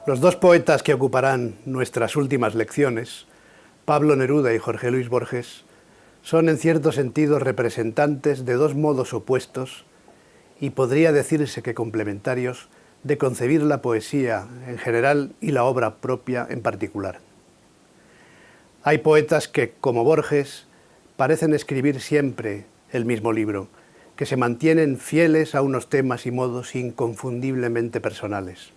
Los dos poetas que ocuparán nuestras últimas lecciones, Pablo Neruda y Jorge Luis Borges, son en cierto sentido representantes de dos modos opuestos y podría decirse que complementarios de concebir la poesía en general y la obra propia en particular. Hay poetas que, como Borges, parecen escribir siempre el mismo libro, que se mantienen fieles a unos temas y modos inconfundiblemente personales.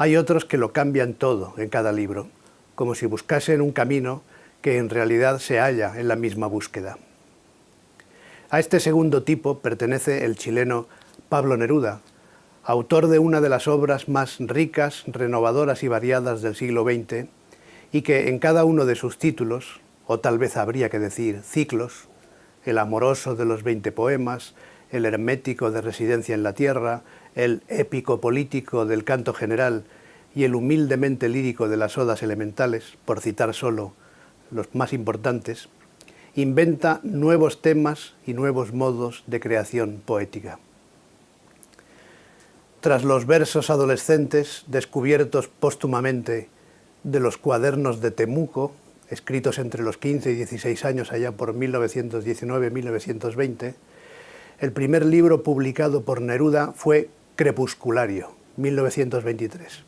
Hay otros que lo cambian todo en cada libro, como si buscasen un camino que en realidad se halla en la misma búsqueda. A este segundo tipo pertenece el chileno Pablo Neruda, autor de una de las obras más ricas, renovadoras y variadas del siglo XX, y que en cada uno de sus títulos, o tal vez habría que decir ciclos, el amoroso de los 20 poemas, el hermético de Residencia en la Tierra, el épico político del Canto General y el humildemente lírico de las Odas Elementales, por citar solo los más importantes, inventa nuevos temas y nuevos modos de creación poética. Tras los versos adolescentes descubiertos póstumamente de los cuadernos de Temuco, escritos entre los 15 y 16 años allá por 1919-1920, el primer libro publicado por Neruda fue Crepusculario, 1923,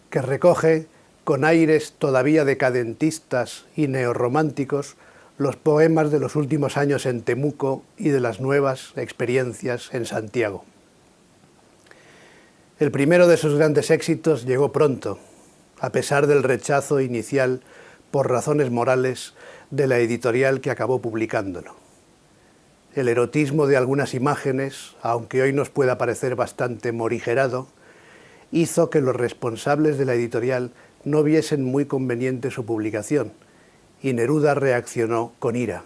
que recoge, con aires todavía decadentistas y neorrománticos, los poemas de los últimos años en Temuco y de las nuevas experiencias en Santiago. El primero de sus grandes éxitos llegó pronto, a pesar del rechazo inicial por razones morales de la editorial que acabó publicándolo. El erotismo de algunas imágenes, aunque hoy nos pueda parecer bastante morigerado, hizo que los responsables de la editorial no viesen muy conveniente su publicación, y Neruda reaccionó con ira.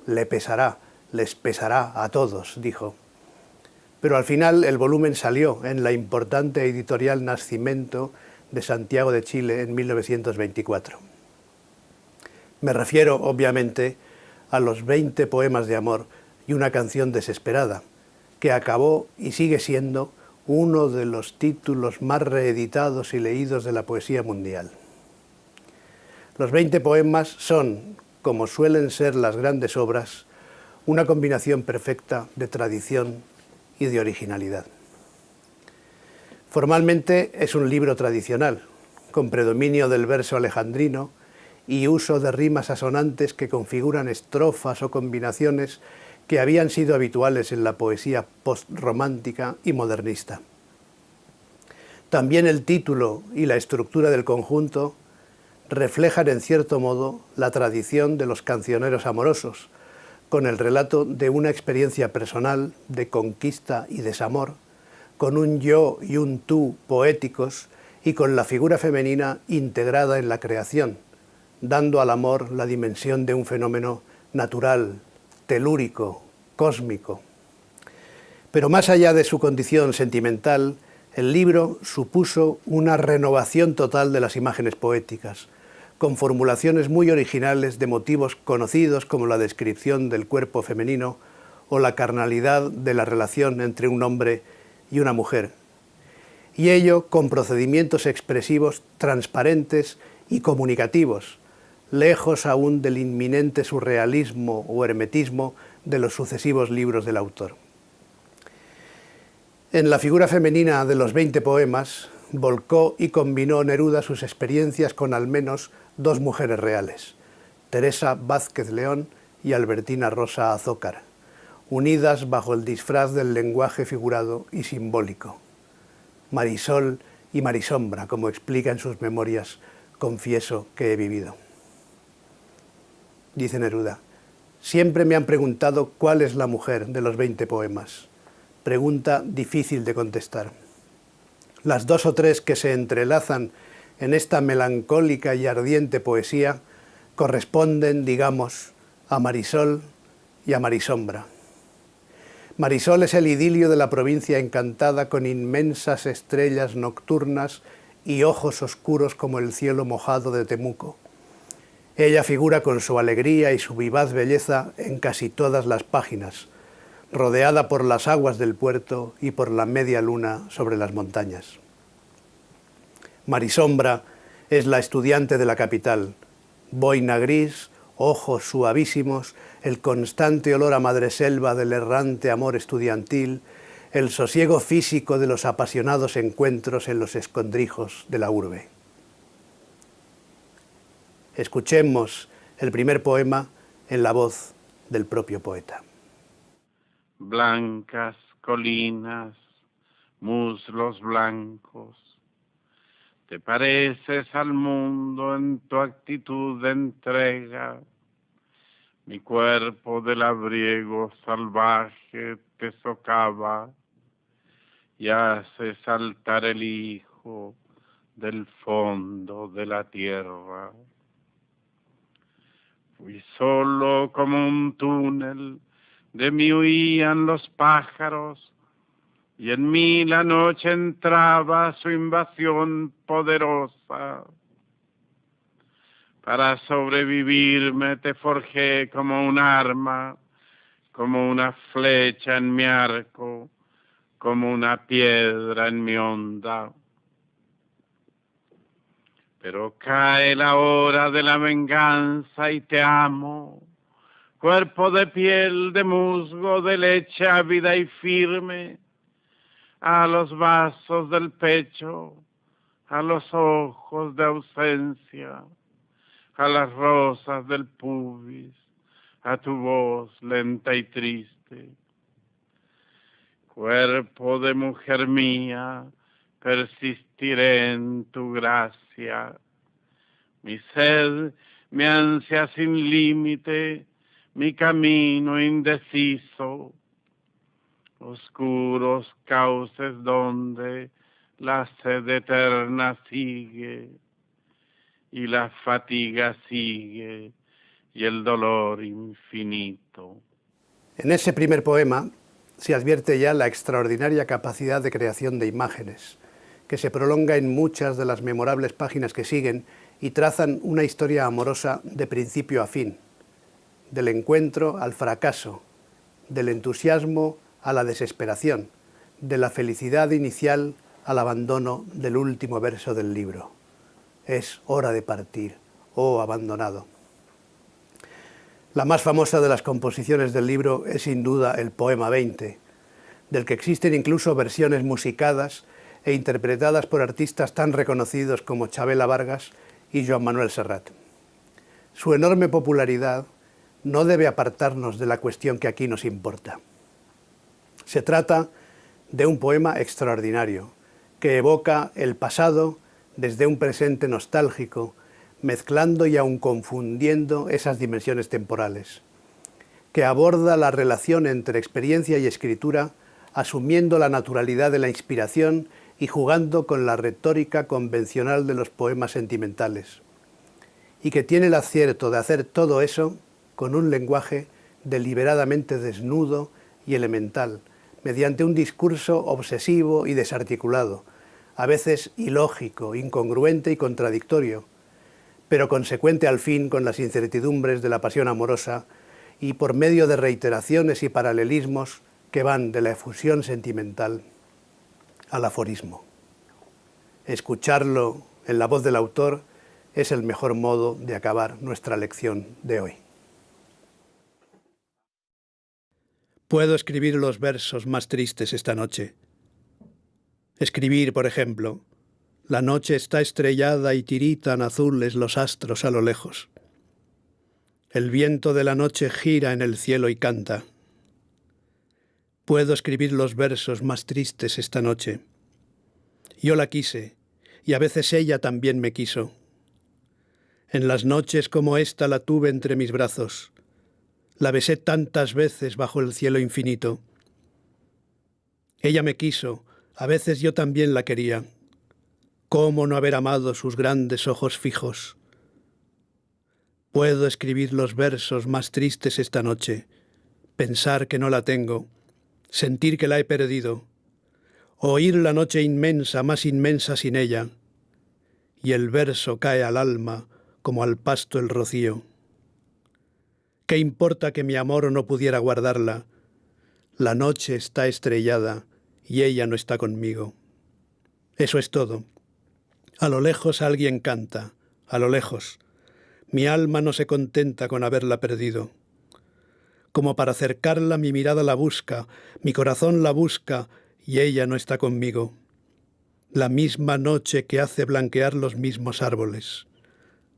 Les pesará a todos, dijo. Pero al final el volumen salió en la importante editorial Nascimento de Santiago de Chile en 1924. Me refiero, obviamente, a los 20 poemas de amor y una canción desesperada, que acabó y sigue siendo uno de los títulos más reeditados y leídos de la poesía mundial. Los 20 poemas son, como suelen ser las grandes obras, una combinación perfecta de tradición y de originalidad. Formalmente es un libro tradicional, con predominio del verso alejandrino y uso de rimas asonantes que configuran estrofas o combinaciones que habían sido habituales en la poesía postromántica y modernista. También el título y la estructura del conjunto reflejan en cierto modo la tradición de los cancioneros amorosos, con el relato de una experiencia personal de conquista y desamor, con un yo y un tú poéticos y con la figura femenina integrada en la creación, dando al amor la dimensión de un fenómeno natural, telúrico, cósmico. Pero más allá de su condición sentimental, el libro supuso una renovación total de las imágenes poéticas, con formulaciones muy originales de motivos conocidos como la descripción del cuerpo femenino o la carnalidad de la relación entre un hombre y una mujer, y ello con procedimientos expresivos transparentes y comunicativos, lejos aún del inminente surrealismo o hermetismo de los sucesivos libros del autor. En la figura femenina de los 20 poemas, volcó y combinó Neruda sus experiencias con al menos dos mujeres reales, Teresa Vázquez León y Albertina Rosa Azócar, unidas bajo el disfraz del lenguaje figurado y simbólico. Marisol y Marisombra, como explica en sus memorias, confieso que he vivido. Dice Neruda, siempre me han preguntado cuál es la mujer de los 20 poemas. Pregunta difícil de contestar. Las dos o tres que se entrelazan en esta melancólica y ardiente poesía corresponden, digamos, a Marisol y a Marisombra. Marisol es el idilio de la provincia encantada con inmensas estrellas nocturnas y ojos oscuros como el cielo mojado de Temuco. Ella figura con su alegría y su vivaz belleza en casi todas las páginas, rodeada por las aguas del puerto y por la media luna sobre las montañas. Marisombra es la estudiante de la capital. Boina gris, ojos suavísimos, el constante olor a madreselva del errante amor estudiantil, el sosiego físico de los apasionados encuentros en los escondrijos de la urbe. Escuchemos el primer poema en la voz del propio poeta. Blancas colinas, muslos blancos, te pareces al mundo en tu actitud de entrega. Mi cuerpo de labriego salvaje te socava y hace saltar el hijo del fondo de la tierra. Fui solo como un túnel, de mí huían los pájaros, y en mí la noche entraba su invasión poderosa. Para sobrevivirme te forjé como un arma, como una flecha en mi arco, como una piedra en mi onda. Pero cae la hora de la venganza y te amo, cuerpo de piel, de musgo, de leche ávida y firme, a los vasos del pecho, a los ojos de ausencia, a las rosas del pubis, a tu voz lenta y triste. Cuerpo de mujer mía, persistiré en tu gracia. Mi sed, mi ansia sin límite, mi camino indeciso, oscuros cauces donde la sed eterna sigue y la fatiga sigue y el dolor infinito. En ese primer poema se advierte ya la extraordinaria capacidad de creación de imágenes, que se prolonga en muchas de las memorables páginas que siguen y trazan una historia amorosa de principio a fin, del encuentro al fracaso, del entusiasmo a la desesperación, de la felicidad inicial al abandono del último verso del libro. Es hora de partir, oh abandonado. La más famosa de las composiciones del libro es sin duda el poema 20, del que existen incluso versiones musicadas e interpretadas por artistas tan reconocidos como Chabela Vargas y Joan Manuel Serrat. Su enorme popularidad no debe apartarnos de la cuestión que aquí nos importa. Se trata de un poema extraordinario, que evoca el pasado desde un presente nostálgico, mezclando y aun confundiendo esas dimensiones temporales, que aborda la relación entre experiencia y escritura, asumiendo la naturalidad de la inspiración y jugando con la retórica convencional de los poemas sentimentales, y que tiene el acierto de hacer todo eso con un lenguaje deliberadamente desnudo y elemental, mediante un discurso obsesivo y desarticulado, a veces ilógico, incongruente y contradictorio, pero consecuente al fin con las incertidumbres de la pasión amorosa y por medio de reiteraciones y paralelismos que van de la efusión sentimental al aforismo. Escucharlo en la voz del autor es el mejor modo de acabar nuestra lección de hoy. Puedo escribir los versos más tristes esta noche. Escribir, por ejemplo, la noche está estrellada y tiritan azules los astros a lo lejos. El viento de la noche gira en el cielo y canta. Puedo escribir los versos más tristes esta noche. Yo la quise, y a veces ella también me quiso. En las noches como esta la tuve entre mis brazos. La besé tantas veces bajo el cielo infinito. Ella me quiso, a veces yo también la quería. ¿Cómo no haber amado sus grandes ojos fijos? Puedo escribir los versos más tristes esta noche, pensar que no la tengo, sentir que la he perdido, oír la noche inmensa, más inmensa sin ella, y el verso cae al alma como al pasto el rocío. ¿Qué importa que mi amor no pudiera guardarla? La noche está estrellada y ella no está conmigo. Eso es todo. A lo lejos alguien canta, a lo lejos. Mi alma no se contenta con haberla perdido. Como para acercarla mi mirada la busca, mi corazón la busca y ella no está conmigo. La misma noche que hace blanquear los mismos árboles.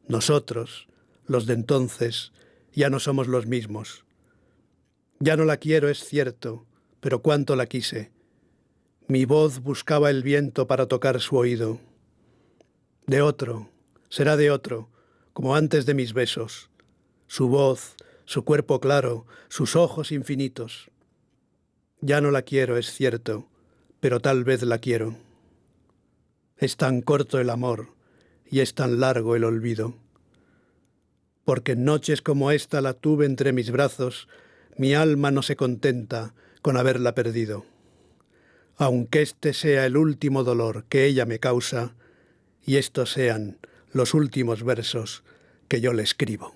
Nosotros, los de entonces, ya no somos los mismos. Ya no la quiero, es cierto, pero cuánto la quise. Mi voz buscaba el viento para tocar su oído. De otro, será de otro, como antes de mis besos. Su voz, su cuerpo claro, sus ojos infinitos. Ya no la quiero, es cierto, pero tal vez la quiero. Es tan corto el amor y es tan largo el olvido. Porque en noches como esta la tuve entre mis brazos, mi alma no se contenta con haberla perdido. Aunque este sea el último dolor que ella me causa, y estos sean los últimos versos que yo le escribo.